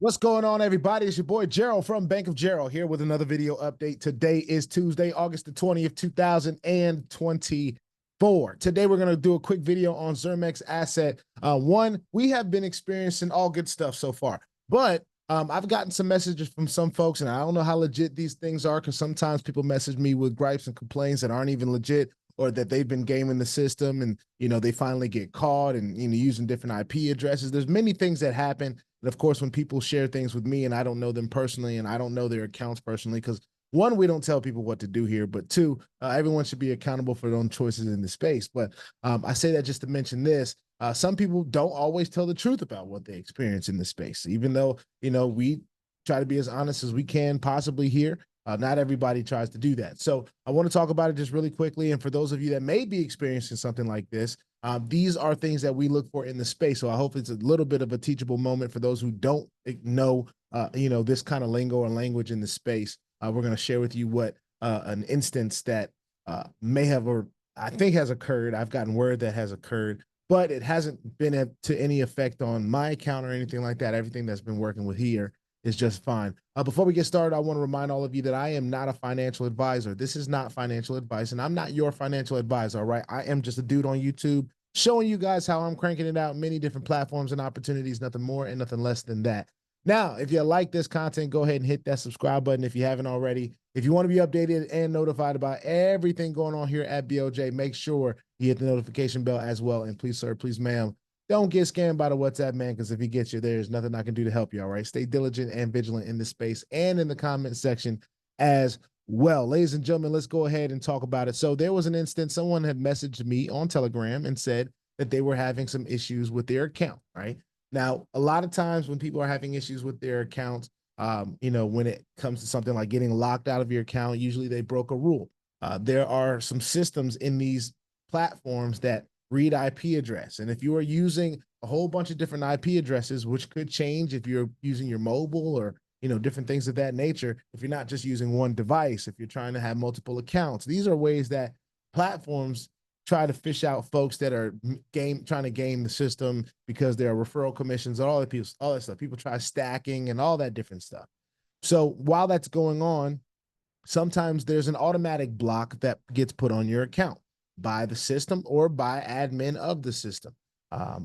What's going on, everybody? It's your boy Gerald from Bank of Gerald here with another video update. Today is Tuesday, August the 20th, 2024. Today, we're going to do a quick video on Zermex asset. One, we have been experiencing all good stuff so far, but I've gotten some messages from some folks, and I don't know how legit these things are because sometimes people message me with gripes and complaints that aren't even legit, or that they've been gaming the system and, they finally get caught and, using different IP addresses. There's many things that happen. And of course, when people share things with me and I don't know them personally and I don't know their accounts personally, because one, we don't tell people what to do here, but two, everyone should be accountable for their own choices in the space. But I say that just to mention this. Some people don't always tell the truth about what they experience in the space, even though, we try to be as honest as we can possibly here. Not everybody tries to do that. So I want to talk about it just really quickly. And for those of you that may be experiencing something like this, these are things that we look for in the space. So I hope it's a little bit of a teachable moment for those who don't know, this kind of lingo or language in the space. We're going to share with you what an instance that may have, or I think has occurred. I've gotten word that has occurred, but it hasn't been to any effect on my account or anything like that. Everything that's been working with here is just fine. Before we get started, I want to remind all of you that I am not a financial advisor. This is not financial advice, and I'm not your financial advisor, all right? I am just a dude on YouTube showing you guys how I'm cranking it out, many different platforms and opportunities, nothing more and nothing less than that. Now, if you like this content, go ahead and hit that subscribe button if you haven't already. If you want to be updated and notified about everything going on here at BOJ, make sure you hit the notification bell as well. And please, sir, please, ma'am, don't get scammed by the WhatsApp man, because if he gets you, there's nothing I can do to help you, all right? Stay diligent and vigilant in this space and in the comment section as well. Ladies and gentlemen, let's go ahead and talk about it. So there was an instance, someone had messaged me on Telegram and said that they were having some issues with their account, right? Now, a lot of times when people are having issues with their accounts, when it comes to something like getting locked out of your account, usually they broke a rule. There are some systems in these platforms that read IP address. And if you are using a whole bunch of different IP addresses, which could change if you're using your mobile or, different things of that nature, if you're not just using one device, if you're trying to have multiple accounts, these are ways that platforms try to fish out folks that are trying to game the system, because there are referral commissions and all that stuff. People try stacking and all that different stuff. So while that's going on, sometimes there's an automatic block that gets put on your account by the system or by admin of the system.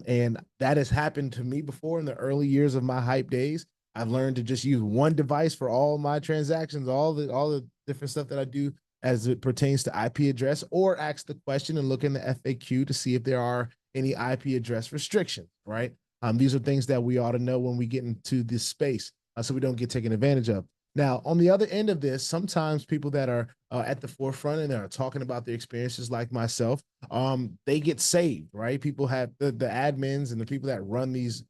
And that has happened to me before in the early years of my hype days. I've learned to just use one device for all my transactions, all the different stuff that I do as it pertains to IP address, or ask the question and look in the FAQ to see if there are any IP address restrictions, right? These are things that we ought to know when we get into this space, so we don't get taken advantage of. Now, on the other end of this, sometimes people that are at the forefront and are talking about their experiences, like myself, they get saved, right? People have the admins and the people that run these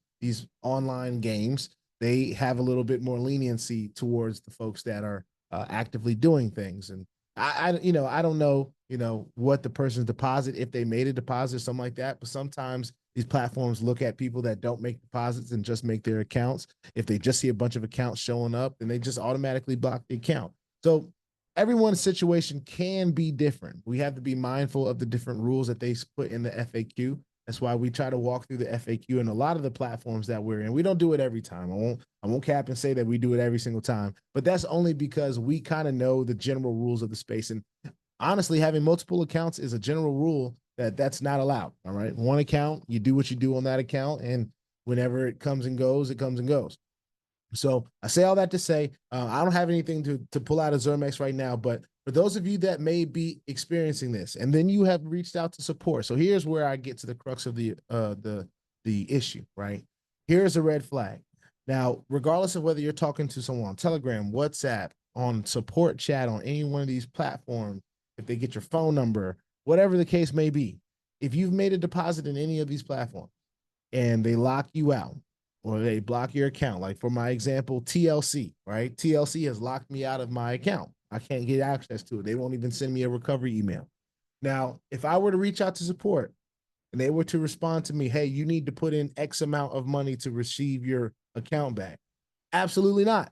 online games. They have a little bit more leniency towards the folks that are actively doing things. And I don't know, what the person's deposit, if they made a deposit or something like that. But sometimes these platforms look at people that don't make deposits and just make their accounts. If they just see a bunch of accounts showing up, then they just automatically block the account. So everyone's situation can be different. We have to be mindful of the different rules that they put in the FAQ. That's why we try to walk through the FAQ and a lot of the platforms that we're in. We don't do it every time. I won't cap and say that we do it every single time, but that's only because we kind of know the general rules of the space. And honestly, having multiple accounts is a general rule that's not allowed. All right. One account, you do what you do on that account. And whenever it comes and goes, it comes and goes. So I say all that to say, I don't have anything to pull out of Zermex right now, but for those of you that may be experiencing this, and then you have reached out to support. So here's where I get to the crux of the issue, right? Here's a red flag. Now, regardless of whether you're talking to someone on Telegram, WhatsApp, on support chat, on any one of these platforms, if they get your phone number, whatever the case may be, if you've made a deposit in any of these platforms and they lock you out or they block your account, like for my example, TLC, right? TLC has locked me out of my account. I can't get access to it. They won't even send me a recovery email. Now, if I were to reach out to support and they were to respond to me, hey, you need to put in X amount of money to receive your account back. Absolutely not.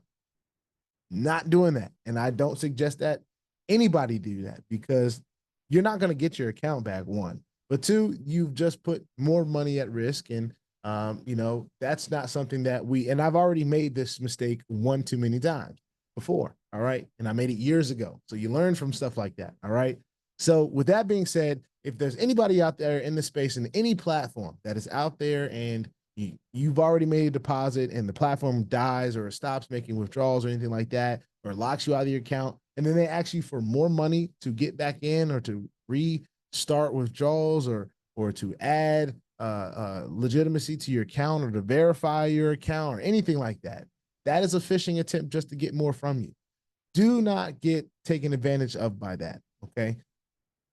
Not doing that. And I don't suggest that anybody do that, because you're not going to get your account back, one. But two, you've just put more money at risk. And You know, that's not something that and I've already made this mistake one too many times before. All right. And I made it years ago. So you learn from stuff like that. All right. So with that being said, if there's anybody out there in the space in any platform that is out there and you've already made a deposit and the platform dies or stops making withdrawals or anything like that, or locks you out of your account, and then they ask you for more money to get back in or to restart withdrawals or to add legitimacy to your account or to verify your account or anything like that, that is a phishing attempt just to get more from you. Do not get taken advantage of by that. Okay.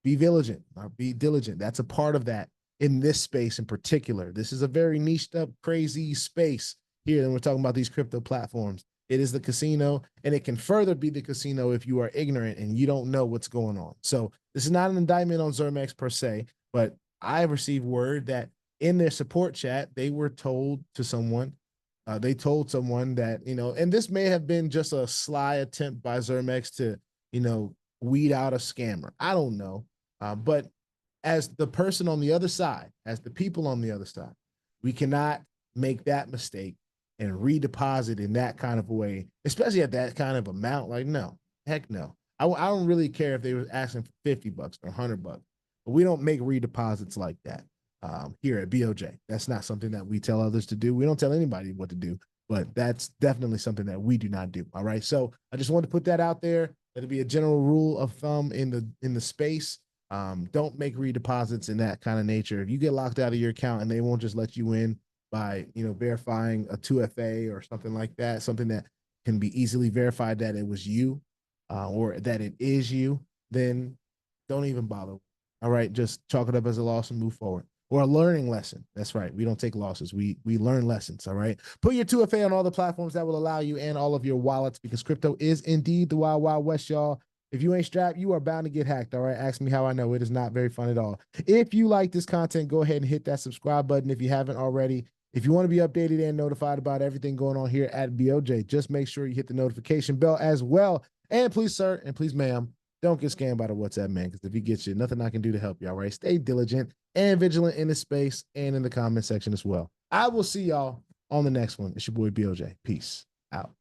Be vigilant or be diligent. That's a part of that in this space in particular. This is a very niched up, crazy space here. And we're talking about these crypto platforms. It is the casino, and it can further be the casino if you are ignorant and you don't know what's going on. So this is not an indictment on Zermex per se, but I have received word that in their support chat, they were told to someone, they told someone that, you know, and this may have been just a sly attempt by Zermex to, you know, weed out a scammer. I don't know. But as the person on the other side, as the people on the other side, we cannot make that mistake and redeposit in that kind of a way, especially at that kind of amount. Like, no, heck no. I don't really care if they were asking for $50 or $100, but we don't make redeposits like that here at BOJ. That's not something that we tell others to do. We don't tell anybody what to do, but that's definitely something that we do not do. All right. So I just wanted to put that out there. That'll be a general rule of thumb in the space. Don't make redeposits in that kind of nature. If you get locked out of your account and they won't just let you in by, you know, verifying a 2FA or something like that, something that can be easily verified that it was you or that it is you, then don't even bother. All right, just chalk it up as a loss and move forward. Or a learning lesson. That's right. We don't take losses. We learn lessons. All right. Put your 2FA on all the platforms that will allow you and all of your wallets, because crypto is indeed the wild, wild west, y'all. If you ain't strapped, you are bound to get hacked. All right. Ask me how I know. It is not very fun at all. If you like this content, go ahead and hit that subscribe button if you haven't already. If you want to be updated and notified about everything going on here at BOJ, just make sure you hit the notification bell as well. And please, sir, and please, ma'am, don't get scammed by the WhatsApp man, because if he gets you, nothing I can do to help you. All right. Stay diligent and vigilant in the space and in the comment section as well. I will see y'all on the next one. It's your boy BOJ. Peace out.